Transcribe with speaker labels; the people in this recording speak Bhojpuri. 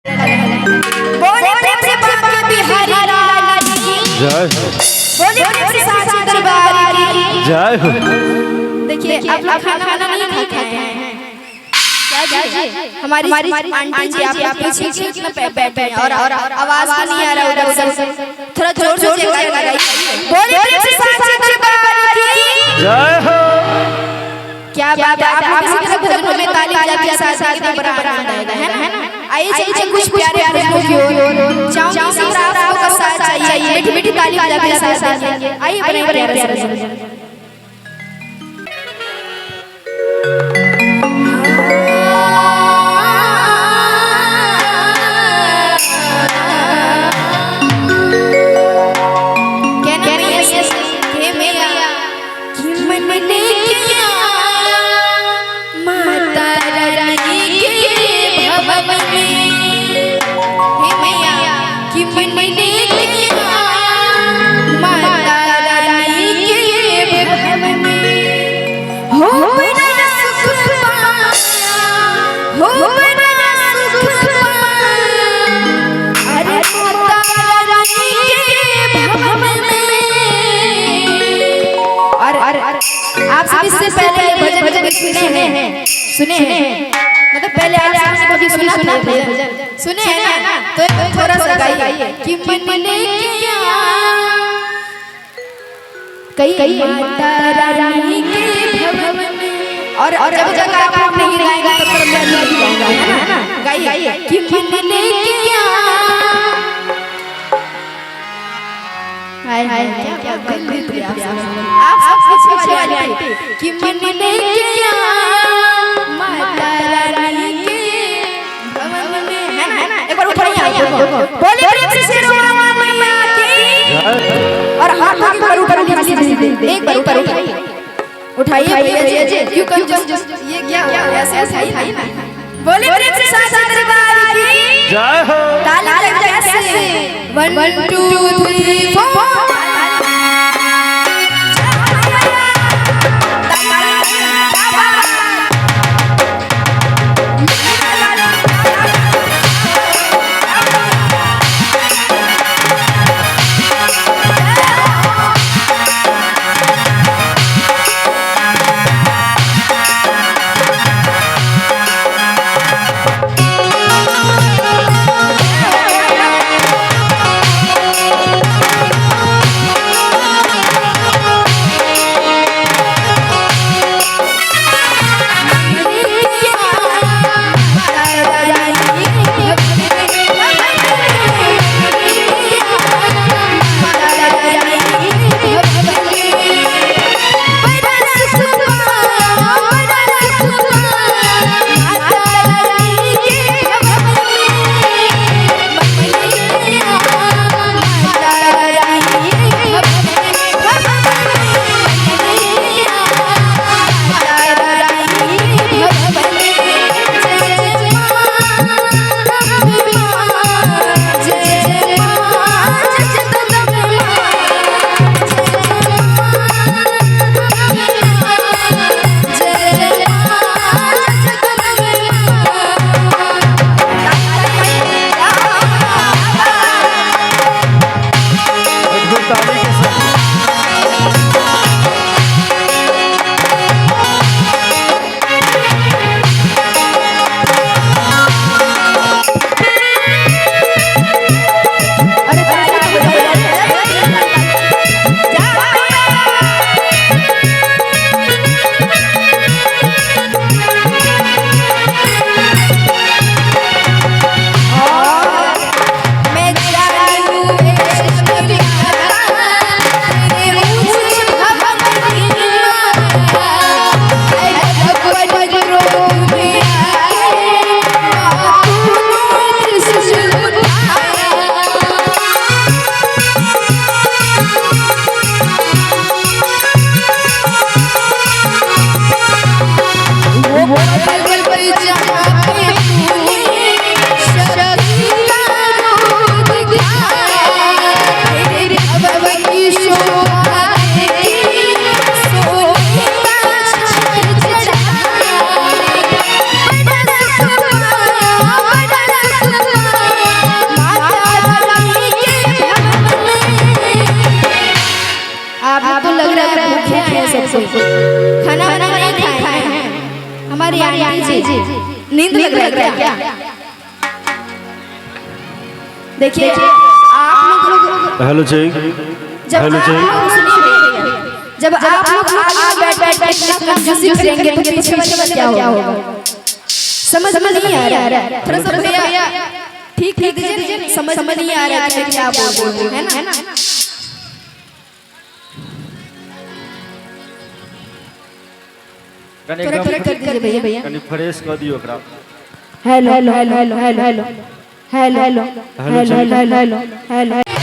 Speaker 1: बोले प्रेम से बाबा बिहारी लाल की
Speaker 2: जय हो।
Speaker 1: बोले प्रेम से साची दरबार की
Speaker 2: जय हो।
Speaker 1: देखिए आप लोग खाना नहीं खाते हैं क्या जी? हमारी आंटी जी आप पीछे कितना पे और आवाज नहीं आ रहा उधर से थोड़ा जोर से लगाइए। बोले प्रेम से साची दरबार की
Speaker 2: जय हो।
Speaker 1: क्या बात है, आप सब भजन में ताली बजाते हैं, साथ में बराबर आनंद आएगा, है ना? आइए चलिए कुछ प्यारे भजनों की ओर चाहूंगी सब आपको साथ चाहिए, मीठी मीठी ताली बजाते साथ आइए बड़े प्यारे भजन। आप सब इससे पहले भजन सुने हैं मतलब पहले आपने कभी सुना भजन सुने हैं ना? तो थोड़ा सा गाइए कि मन ने किया कई माता रानी के भवन में और जब जगह आप नहीं गाएंगे तो फिर मैं नहीं गाऊंगा, है ना? गाइए कि मन ने किया हाय हाय क्या दिल आप सब पीछे वाले आंटी कि मन ने किया माता रानी के भवन में, है ना? एक बार उठाइए आप बोले प्रेम से शेरवा मैया की और हाथ ऊपर सीधे एक बार ऊपर उठाइए भैया जी यू कैन जस्ट ये क्या ऐसे उठाइए ना। बोले प्रेम से साचा दरबार की
Speaker 2: जय हो।
Speaker 1: ताली बजाइए कैसे 1 2 3 4 नींद लग रहा है क्या? देखिए आप लोग
Speaker 2: हेलो जी,
Speaker 1: जब आप लोग सुनिए, जब आप लोग बैठ इतना म्यूजिक करेंगे तो पीछे वाले क्या होगा? समझ में नहीं आ रहा है। थोड़ा सा भैया ठीक दीजिए, समझ में नहीं आ रहा है क्या बोल रहे हैं, है ना? कनेक्ट कर दीजिए भैया,
Speaker 2: कनी फ्रेश कर दियो एकरा।
Speaker 1: Hello hello hello hello hello hello hello hello hello hello hello